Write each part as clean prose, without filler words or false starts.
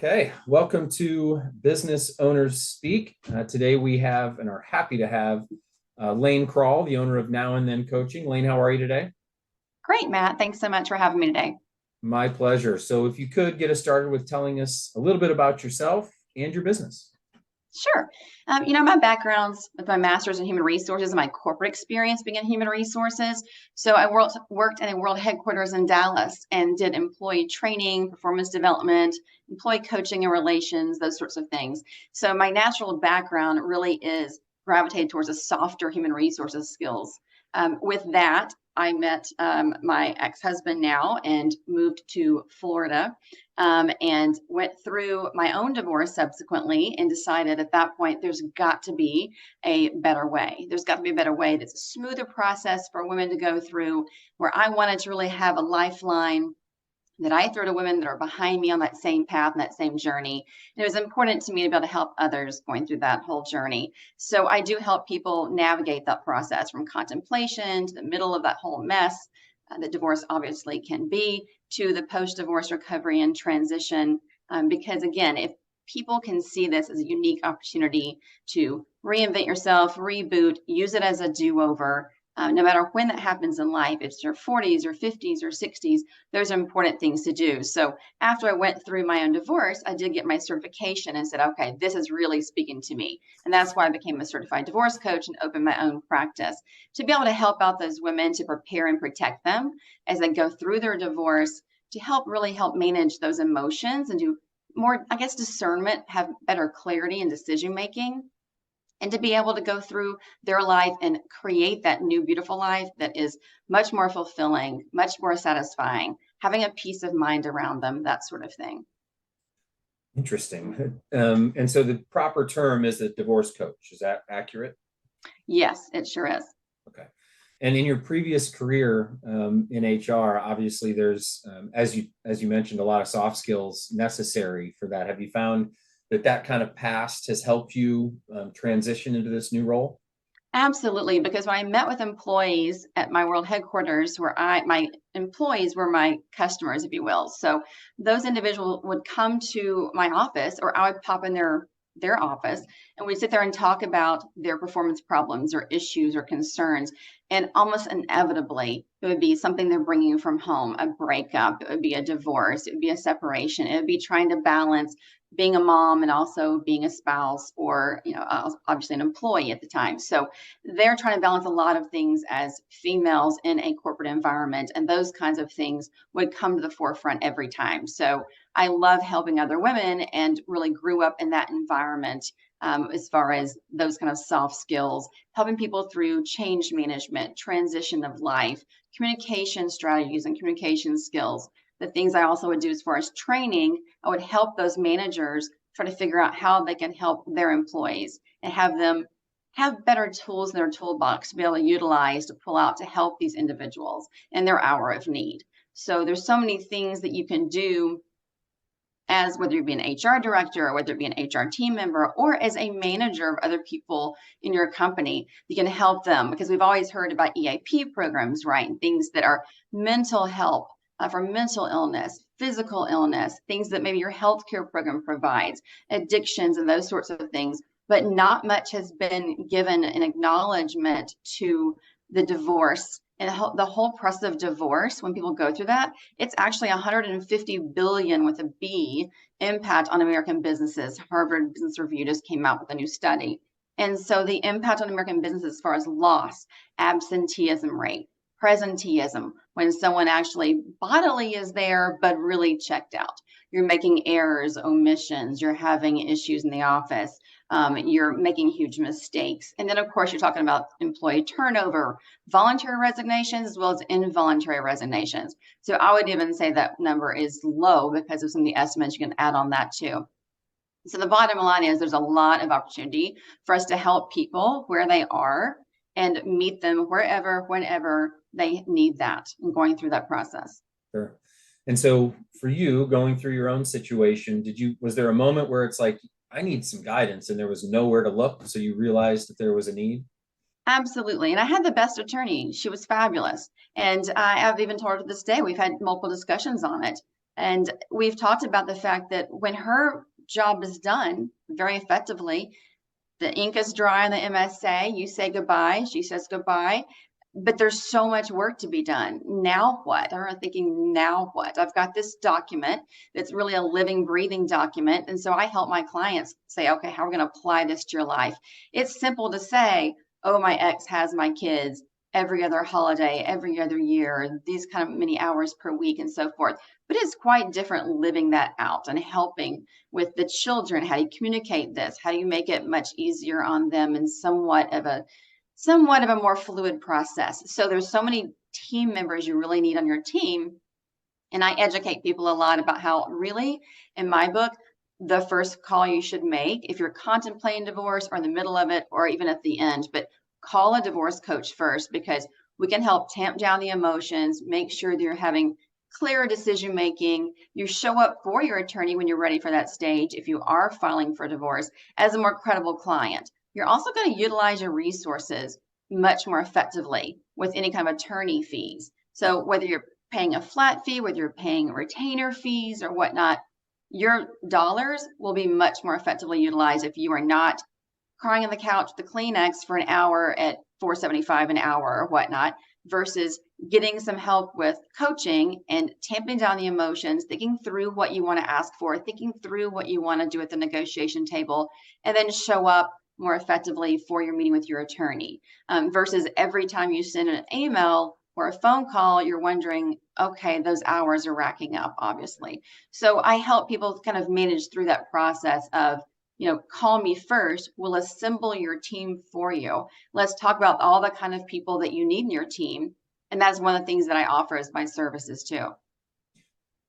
Okay, welcome to Business Owners Speak. Today we have and are happy to have Lane Crall, the owner of Now and Then Coaching. Lane, how are you today? Great, Matt. Thanks so much for having me today. My pleasure. So if you could get us started with telling us a little bit about yourself and your business. Sure. My background's with my master's in human resources and my corporate experience being in human resources. So I worked in a world headquarters in Dallas and did employee training, performance development, employee coaching and relations, those sorts of things. So my natural background really is gravitated towards a softer human resources skills. With that, I met my ex-husband now and moved to Florida, and went through my own divorce subsequently and decided at that point there's got to be a better way. There's got to be a better way that's a smoother process for women to go through, where I wanted to really have a lifeline that I throw to women that are behind me on that same path and that same journey. And it was important to me to be able to help others going through that whole journey. So I do help people navigate that process from contemplation to the middle of that whole mess that divorce obviously can be, to the post-divorce recovery and transition. Because again, if people can see this as a unique opportunity to reinvent yourself, reboot, use it as a do-over, no matter when that happens in life, if it's your 40s or 50s or 60s, those are important things to do. So after I went through my own divorce, I did get my certification and said, okay, this is really speaking to me. And that's why I became a certified divorce coach and opened my own practice to be able to help out those women to prepare and protect them as they go through their divorce, to really help manage those emotions and do more, I guess, discernment, have better clarity and decision making, and to be able to go through their life and create that new beautiful life that is much more fulfilling, much more satisfying, having a peace of mind around them, that sort of thing. Interesting. And so the proper term is a divorce coach. Is that accurate? Yes, it sure is. Okay. And in your previous career in HR, obviously there's, as you mentioned, a lot of soft skills necessary for that. Have you found that kind of past has helped you transition into this new role? Absolutely, because when I met with employees at my world headquarters, where my employees were my customers, if you will. So those individuals would come to my office, or I would pop in their office, and we'd sit there and talk about their performance problems or issues or concerns. And almost inevitably, it would be something they're bringing from home, a breakup, it would be a divorce, it would be a separation, it would be trying to balance being a mom and also being a spouse, or obviously an employee at the time. So they're trying to balance a lot of things as females in a corporate environment, and those kinds of things would come to the forefront every time. So I love helping other women and really grew up in that environment, as far as those kind of soft skills, helping people through change management, transition of life, communication strategies, and communication skills. The things I also would do as far as training, I would help those managers try to figure out how they can help their employees and have them have better tools in their toolbox to be able to utilize to pull out to help these individuals in their hour of need. So there's so many things that you can do, as whether you be an HR director or whether it be an HR team member or as a manager of other people in your company. You can help them, because we've always heard about EAP programs, right? And things that are mental help, for mental illness, physical illness, things that maybe your healthcare program provides, addictions and those sorts of things. But not much has been given an acknowledgement to the divorce and the whole process of divorce. When people go through that, it's actually 150 billion with a B impact on American businesses. Harvard Business Review just came out with a new study. And so the impact on American businesses as far as loss, absenteeism rate, presenteeism, when someone actually bodily is there, but really checked out. You're making errors, omissions, you're having issues in the office, you're making huge mistakes. And then, of course, you're talking about employee turnover, voluntary resignations, as well as involuntary resignations. So I would even say that number is low because of some of the estimates you can add on that too. So the bottom line is there's a lot of opportunity for us to help people where they are and meet them wherever, whenever they need that, and going through that process. Sure. And so for you going through your own situation, was there a moment where it's like, I need some guidance, and there was nowhere to look, so you realized that there was a need? Absolutely. And I had the best attorney. She was fabulous. And I've even told her to this day, we've had multiple discussions on it. And we've talked about the fact that when her job is done very effectively, the ink is dry on the MSA, you say goodbye, she says goodbye, but there's so much work to be done. Now what? I'm thinking, now what? I've got this document that's really a living, breathing document. And so I help my clients say, okay, how are we going to apply this to your life? It's simple to say, oh, my ex has my kids every other holiday, every other year, these kind of many hours per week and so forth. But it's quite different living that out and helping with the children. How do you communicate this? How do you make it much easier on them and somewhat of a more fluid process? So there's so many team members you really need on your team. And I educate people a lot about how really, in my book, the first call you should make if you're contemplating divorce or in the middle of it or even at the end, but call a divorce coach first, because we can help tamp down the emotions, make sure that you're having clear decision making. You show up for your attorney when you're ready for that stage if you are filing for divorce as a more credible client. You're also going to utilize your resources much more effectively with any kind of attorney fees. So whether you're paying a flat fee, whether you're paying retainer fees or whatnot, your dollars will be much more effectively utilized if you are not crying on the couch with the Kleenex for an hour at $4.75 an hour or whatnot, versus getting some help with coaching and tamping down the emotions, thinking through what you want to ask for, thinking through what you want to do at the negotiation table, and then show up more effectively for your meeting with your attorney. Versus every time you send an email or a phone call, you're wondering, okay, those hours are racking up, obviously. So I help people kind of manage through that process of, call me first. We'll assemble your team for you. Let's talk about all the kind of people that you need in your team. And that's one of the things that I offer as my services too.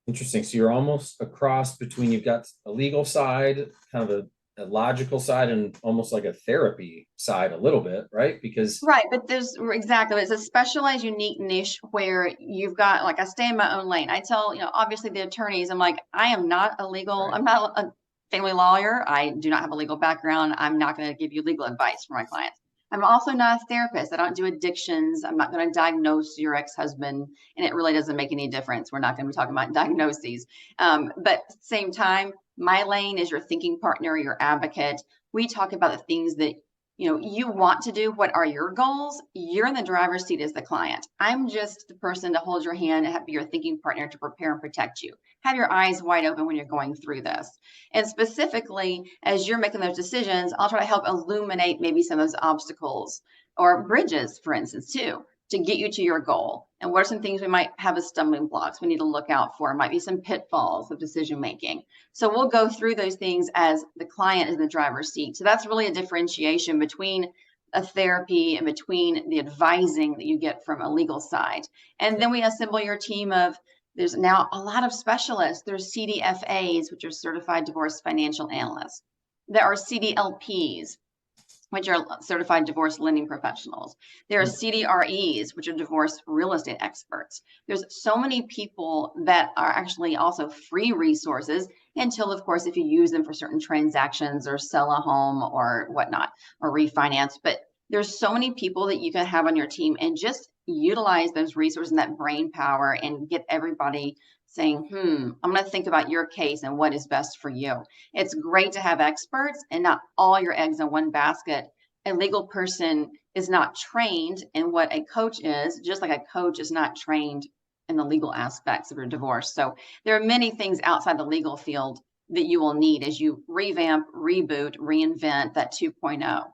Interesting. So you're almost a cross between, you've got a legal side, kind of a logical side, and almost like a therapy side a little bit, right? Because Right, but there's exactly, it's a specialized, unique niche where you've got, like, I stay in my own lane. I tell, obviously the attorneys, I'm like, I am not a legal, right. I'm not a family lawyer. I do not have a legal background. I'm not going to give you legal advice for my clients. I'm also not a therapist. I don't do addictions. I'm not going to diagnose your ex-husband, and it really doesn't make any difference. We're not going to be talking about diagnoses. But at the same time, my lane is your thinking partner, your advocate. We talk about the things that you want to do. What are your goals? You're in the driver's seat as the client. I'm just the person to hold your hand and be your thinking partner to prepare and protect you. Have your eyes wide open when you're going through this. And specifically, as you're making those decisions, I'll try to help illuminate maybe some of those obstacles or bridges, for instance, too, to get you to your goal. And what are some things we might have as stumbling blocks we need to look out for? Might be some pitfalls of decision making. So we'll go through those things as the client is in the driver's seat. So that's really a differentiation between a therapy and between the advising that you get from a legal side. And then we assemble your team of, there's now a lot of specialists. There's CDFAs, which are certified divorce financial analysts. There are CDLPs, which are certified divorce lending professionals. There are CDREs, which are divorce real estate experts. There's so many people that are actually also free resources until, of course, if you use them for certain transactions or sell a home or whatnot, or refinance. But there's so many people that you can have on your team and just utilize those resources and that brain power and get everybody saying, I'm going to think about your case and what is best for you. It's great to have experts and not all your eggs in one basket. A legal person is not trained in what a coach is, just like a coach is not trained in the legal aspects of your divorce. So there are many things outside the legal field that you will need as you revamp, reboot, reinvent that 2.0.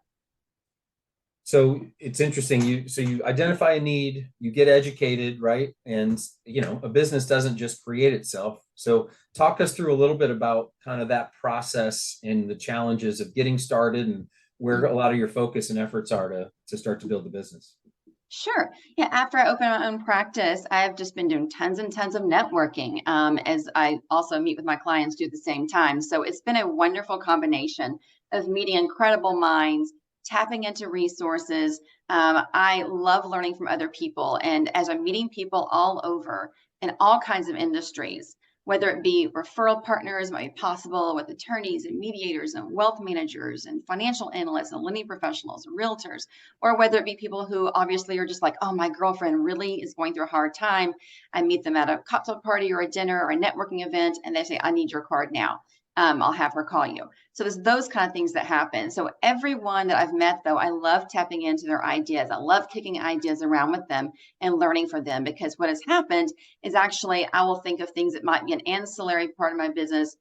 So it's interesting. You identify a need, you get educated, right? And a business doesn't just create itself. So talk us through a little bit about kind of that process and the challenges of getting started and where a lot of your focus and efforts are to start to build the business. Sure. Yeah. After I opened my own practice, I've just been doing tons and tons of networking, as I also meet with my clients do at the same time. So it's been a wonderful combination of meeting incredible minds, tapping into resources. I love learning from other people. And as I'm meeting people all over in all kinds of industries, whether it be referral partners might be possible with attorneys and mediators and wealth managers and financial analysts and lending professionals, realtors, or whether it be people who obviously are just like, oh, my girlfriend really is going through a hard time. I meet them at a cocktail party or a dinner or a networking event, and they say, I need your card now. I'll have her call you. So there's those kind of things that happen. So everyone that I've met, though, I love tapping into their ideas. I love kicking ideas around with them and learning from them, because what has happened is actually I will think of things that might be an ancillary part of my business.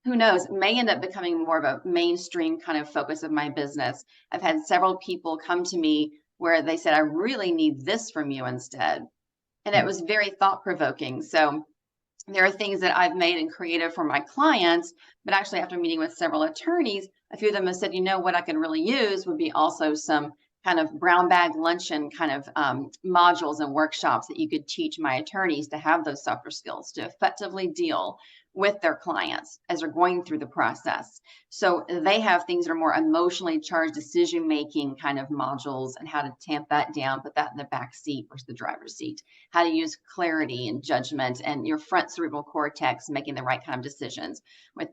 Who knows, may end up becoming more of a mainstream kind of focus of my business. I've had several people come to me where they said, I really need this from you instead. And it was very thought provoking. So there are things that I've made and created for my clients, but actually after meeting with several attorneys, a few of them have said, you know, what I could really use would be also some kind of brown bag luncheon kind of modules and workshops that you could teach my attorneys to have those softer skills to effectively deal with their clients as they're going through the process. So they have things that are more emotionally charged decision-making kind of modules, and how to tamp that down, put that in the back seat versus the driver's seat, how to use clarity and judgment and your front cerebral cortex, making the right kind of decisions with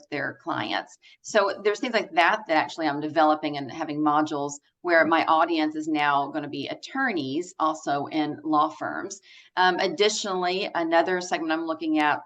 their clients. So there's things like that that actually I'm developing and having modules where my audience is now going to be attorneys also in law firms. Additionally, another segment I'm looking at,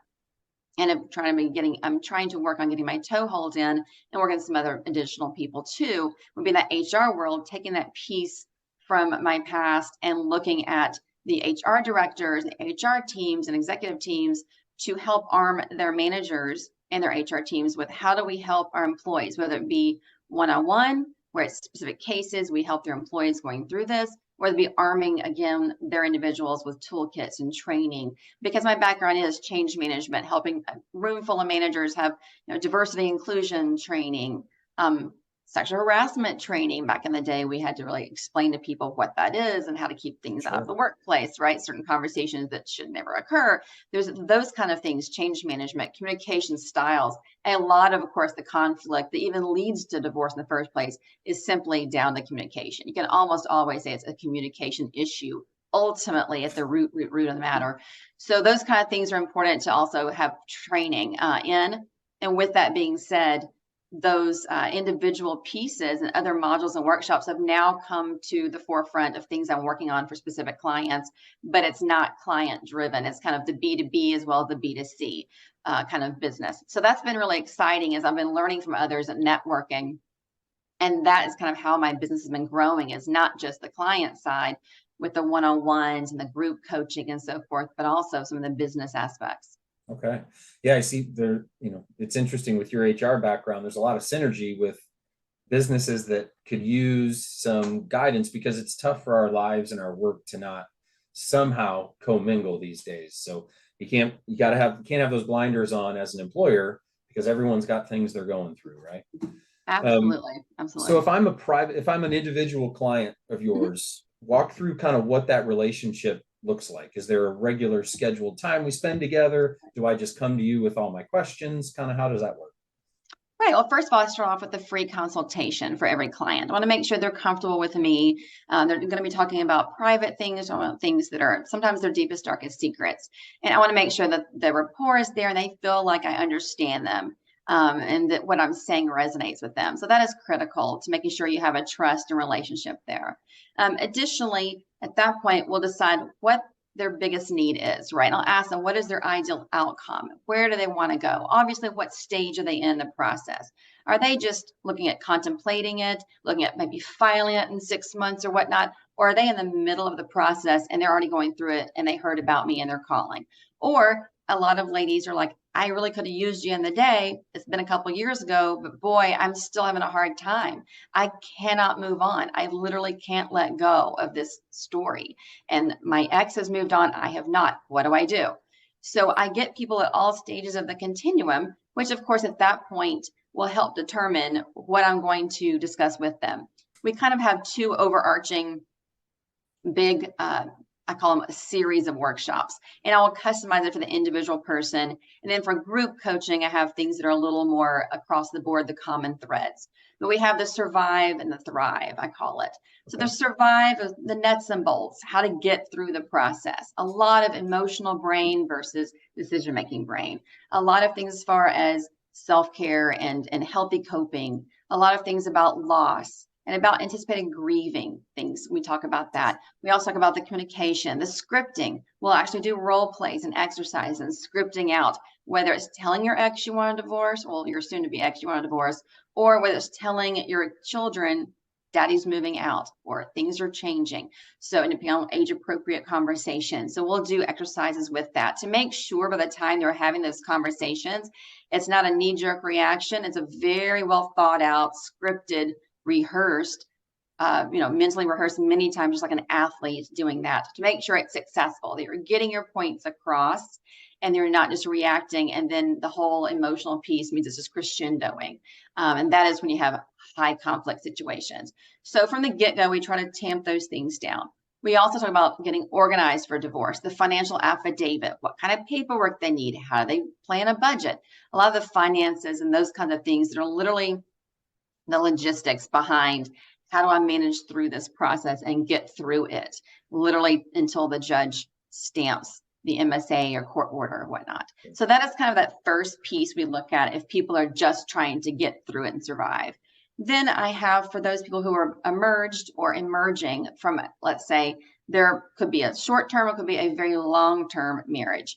and I'm trying to work on getting my toehold in and working with some other additional people too, would be that HR world, taking that piece from my past and looking at the HR directors, the HR teams and executive teams to help arm their managers and their HR teams with how do we help our employees, whether it be one-on-one, where it's specific cases, we help their employees going through this, or to be arming, again, their individuals with toolkits and training. Because my background is change management, helping a room full of managers have diversity inclusion training, sexual harassment training. Back in the day, we had to really explain to people what that is and how to keep things out of the workplace, right? Certain conversations that should never occur. There's those kind of things, change management, communication styles. And a lot of course, the conflict that even leads to divorce in the first place is simply down to communication. You can almost always say it's a communication issue, ultimately at the root of the matter. So those kind of things are important to also have training in. And with that being said, those individual pieces and other modules and workshops have now come to the forefront of things I'm working on for specific clients, but it's not client driven. It's kind of the B2B as well as the B2C kind of business. So that's been really exciting as I've been learning from others and networking. And that is kind of how my business has been growing, is not just the client side with the one-on-ones and the group coaching and so forth, but also some of the business aspects. Okay. Yeah, I see there, it's interesting with your HR background, there's a lot of synergy with businesses that could use some guidance, because it's tough for our lives and our work to not somehow commingle these days. So you can't have those blinders on as an employer, because everyone's got things they're going through, right? Absolutely. So if I'm an individual client of yours, walk through kind of what that relationship looks like. Is there a regular scheduled time we spend together? Do I just come to you with all my questions? Kind of how does that work? Right. Well, first of all, I start off with a free consultation for every client. I want to make sure they're comfortable with me. They're going to be talking about private things, about things that are sometimes their deepest, darkest secrets. And I want to make sure that the rapport is there and they feel like I understand them. And that what I'm saying resonates with them. So that is critical to making sure you have a trust and relationship there. Additionally, at that point, we'll decide what their biggest need is, right? And I'll ask them, what is their ideal outcome? Where do they want to go? Obviously, what stage are they in the process? Are they just looking at contemplating it, looking at maybe filing it in 6 months or whatnot? Or are they in the middle of the process and they're already going through it and they heard about me and they're calling? Or a lot of ladies are like, I really could have used you in the day. It's been a couple of years ago, but boy, I'm still having a hard time. I cannot move on. I literally can't let go of this story. And my ex has moved on. I have not. What do I do? So I get people at all stages of the continuum, which of course at that point will help determine what I'm going to discuss with them. We kind of have two overarching big I call them a series of workshops, and I will customize it for the individual person. And then for group coaching, I have things that are a little more across the board, the common threads. But we have the survive and the thrive, I call it. So the survive is the nuts and bolts, how to get through the process. A lot of emotional brain versus decision-making brain. A lot of things as far as self-care and healthy coping. A lot of things about loss and about anticipated grieving things. We talk about that. We also talk about the communication, the scripting. We'll actually do role plays and exercises and scripting out, whether it's telling your ex you want a divorce, well, your soon to be ex you want a divorce, or whether it's telling your children daddy's moving out or things are changing. So, and depending on age appropriate conversation. So we'll do exercises with that to make sure by the time they're having those conversations, it's not a knee-jerk reaction. It's a very well thought out, scripted, rehearsed, mentally rehearsed many times, just like an athlete doing that to make sure it's successful, that you're getting your points across and you're not just reacting. And then the whole emotional piece means it's just crescendoing. And that is when you have high conflict situations. So from the get-go, we try to tamp those things down. We also talk about getting organized for divorce, the financial affidavit, what kind of paperwork they need, how do they plan a budget, a lot of the finances and those kinds of things that are literally the logistics behind how do I manage through this process and get through it, literally until the judge stamps the MSA or court order or whatnot. So that is kind of that first piece we look at if people are just trying to get through it and survive. Then I have for those people who are emerged or emerging from, let's say, there could be a short-term, it could be a very long-term marriage.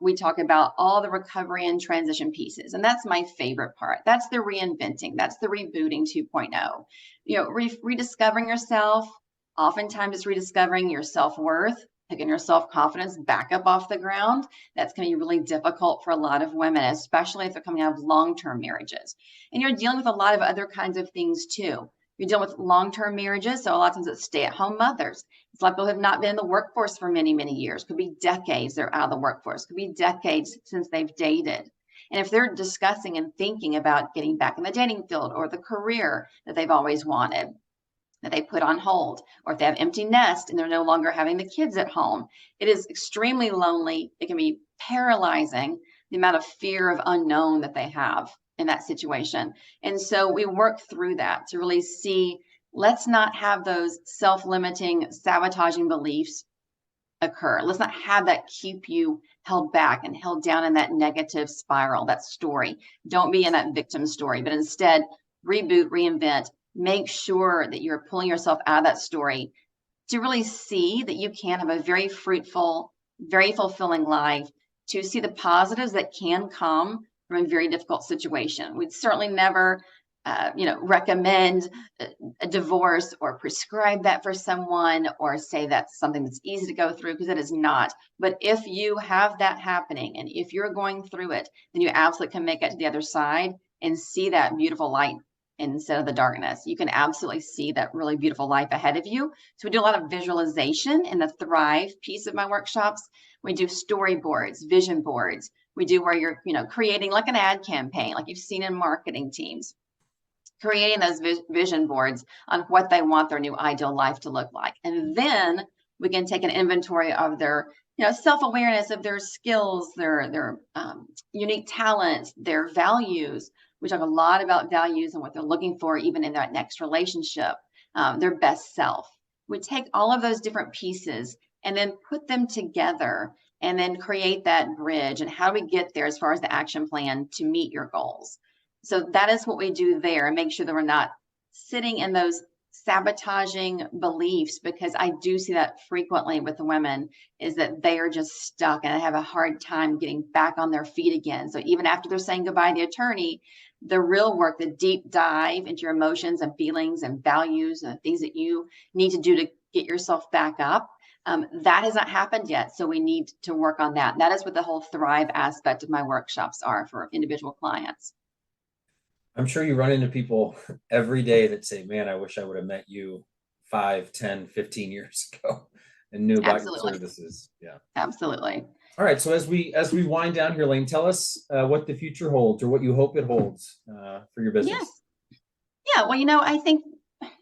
We talk about all the recovery and transition pieces, and that's my favorite part. That's the reinventing, that's the rebooting 2.0. Rediscovering yourself, oftentimes it's rediscovering your self-worth, picking your self-confidence back up off the ground. That's going to be really difficult for a lot of women, especially if they're coming out of long-term marriages. And you're dealing with a lot of other kinds of things too. You're dealing with long-term marriages, so a lot of times it's stay-at-home mothers. It's like people have not been in the workforce for many, many years. Could be decades they're out of the workforce. Could be decades since they've dated. And if they're discussing and thinking about getting back in the dating field or the career that they've always wanted, that they put on hold, or if they have empty nest and they're no longer having the kids at home, it is extremely lonely. It can be paralyzing, the amount of fear of unknown that they have in that situation. And so we work through that to really see, let's not have those self-limiting, sabotaging beliefs occur. Let's not have that keep you held back and held down in that negative spiral, that story. Don't be in that victim story, but instead reboot, reinvent, make sure that you're pulling yourself out of that story to really see that you can have a very fruitful, very fulfilling life, to see the positives that can come from a very difficult situation. We'd certainly never, recommend a divorce or prescribe that for someone or say that's something that's easy to go through, because it is not. But if you have that happening and if you're going through it, then you absolutely can make it to the other side and see that beautiful light instead of the darkness. You can absolutely see that really beautiful life ahead of you. So we do a lot of visualization in the Thrive piece of my workshops. We do storyboards, vision boards. We do where you're, creating like an ad campaign, like you've seen in marketing teams, creating those vision boards on what they want their new ideal life to look like. And then we can take an inventory of their, self-awareness of their skills, their unique talents, their values. We talk a lot about values and what they're looking for, even in that next relationship, their best self. We take all of those different pieces and then put them together and then create that bridge. And how do we get there as far as the action plan to meet your goals? So that is what we do there, and make sure that we're not sitting in those sabotaging beliefs, because I do see that frequently with the women, is that they are just stuck and they have a hard time getting back on their feet again. So even after they're saying goodbye to the attorney, the real work, the deep dive into your emotions and feelings and values and the things that you need to do to get yourself back up, that has not happened yet. So we need to work on that. That is what the whole Thrive aspect of my workshops are for individual clients. I'm sure you run into people every day that say, man, I wish I would have met you 5, 10, 15 years ago and knew about your services. Yeah, absolutely. All right. So as we wind down here, Lane, tell us what the future holds or what you hope it holds for your business. Yes. Yeah. Well, I think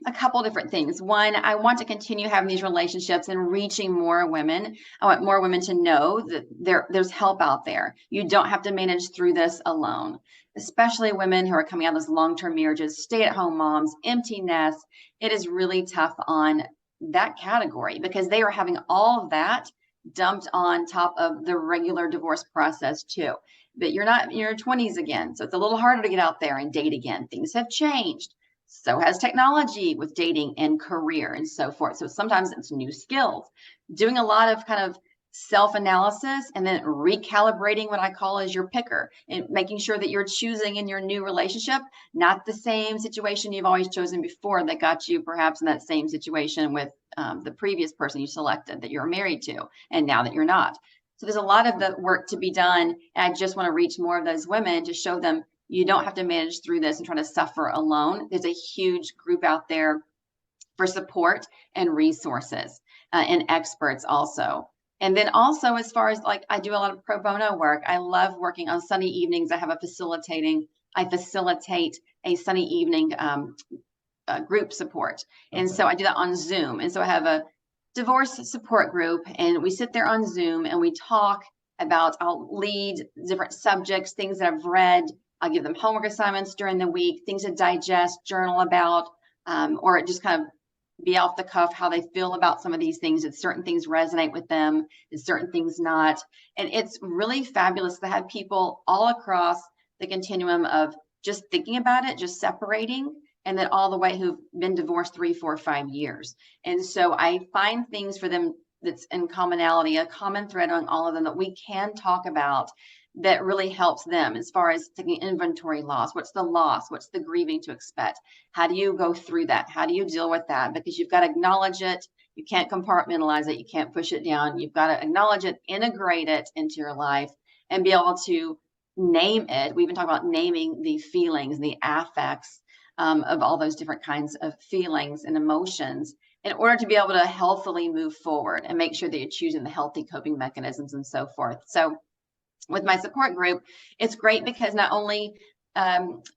a couple different things. One, I want to continue having these relationships and reaching more women. I want more women to know that there's help out there. You don't have to manage through this alone, especially women who are coming out of those long-term marriages, stay-at-home moms, empty nests. It is really tough on that category because they are having all of that dumped on top of the regular divorce process too. But you're not in your 20s again, so it's a little harder to get out there and date again. Things have changed. So has technology with dating and career and so forth. So sometimes it's new skills, doing a lot of kind of self-analysis and then recalibrating what I call as your picker and making sure that you're choosing in your new relationship, not the same situation you've always chosen before that got you perhaps in that same situation with the previous person you selected that you're married to and now that you're not. So there's a lot of the work to be done. And I just want to reach more of those women to show them you don't have to manage through this and try to suffer alone. There's a huge group out there for support and resources and experts also. And then also, as far as like, I do a lot of pro bono work. I love working on Sunday evenings. I facilitate a Sunday evening group support. And Okay. so I do that on Zoom. And so I have a divorce support group and we sit there on Zoom and we talk about, I'll lead different subjects, things that I've read. I'll give them homework assignments during the week, things to digest, journal about, or just kind of be off the cuff how they feel about some of these things. Did certain things resonate with them? Did certain things not? And it's really fabulous to have people all across the continuum of just thinking about it, just separating, and then all the way who've been divorced 3, 4, 5 years. And so I find things for them that's in commonality, a common thread on all of them that we can talk about that really helps them as far as taking inventory loss. What's the loss? What's the grieving to expect? How do you go through that? How do you deal with that? Because you've got to acknowledge it. You can't compartmentalize it. You can't push it down. You've got to acknowledge it, integrate it into your life, and be able to name it. We even talk about naming the feelings, the affects of all those different kinds of feelings and emotions in order to be able to healthily move forward and make sure that you're choosing the healthy coping mechanisms and so forth. So with my support group, it's great because not only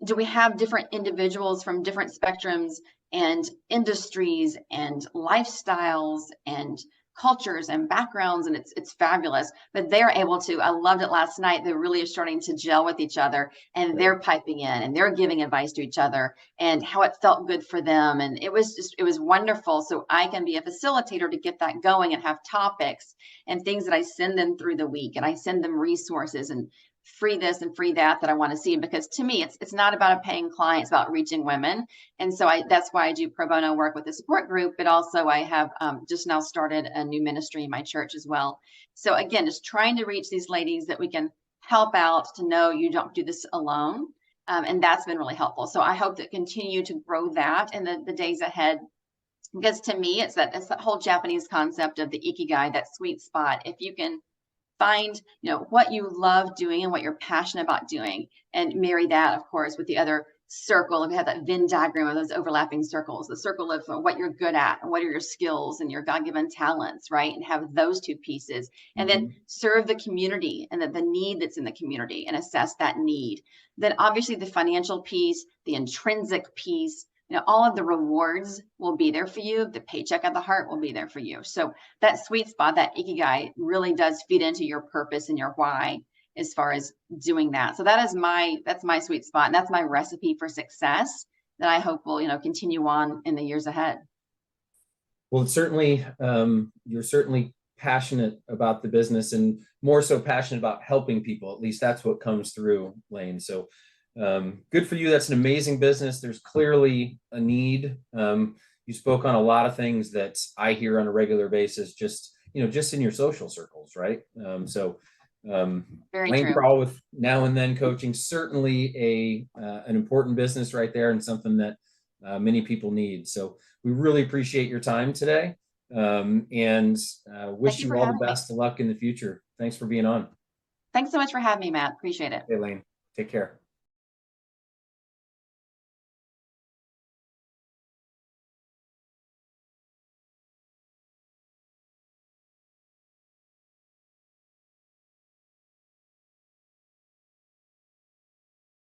do we have different individuals from different spectrums and industries and lifestyles and cultures and backgrounds, and it's fabulous, but they're able to, I loved it last night, they really are starting to gel with each other and they're piping in and they're giving advice to each other and how it felt good for them. And it was wonderful. So I can be a facilitator to get that going and have topics and things that I send them through the week, and I send them resources and free this and free that I want to see, because to me it's not about a paying client, it's about reaching women. And so that's why I do pro bono work with the support group, but also I have just now started a new ministry in my church as well. So again, just trying to reach these ladies that we can help out to know you don't do this alone. And that's been really helpful. So I hope to continue to grow that in the days ahead, because to me it's that whole Japanese concept of the ikigai, that sweet spot. If you can find what you love doing and what you're passionate about doing, and marry that of course with the other circle. If you have that Venn diagram of those overlapping circles, the circle of what you're good at and what are your skills and your God-given talents, right? And have those two pieces, and then serve the community and the need that's in the community and assess that need. Then obviously the financial piece, the intrinsic piece, all of the rewards will be there for you. The paycheck of the heart will be there for you. So that sweet spot, that ikigai, really does feed into your purpose and your why as far as doing that. So that's my sweet spot, and that's my recipe for success that I hope will continue on in the years ahead. Well, it's certainly you're certainly passionate about the business, and more so passionate about helping people. At least that's what comes through, Lane. So good for you. That's an amazing business. There's clearly a need. You spoke on a lot of things that I hear on a regular basis, just in your social circles, right? Very Lane true. Crall with Now and Then Coaching, certainly an important business right there, and something that many people need. So we really appreciate your time today, and wish you all the best of luck in the future. Thanks for being on. Thanks so much for having me, Matt. Appreciate it. Hey, Lane, take care.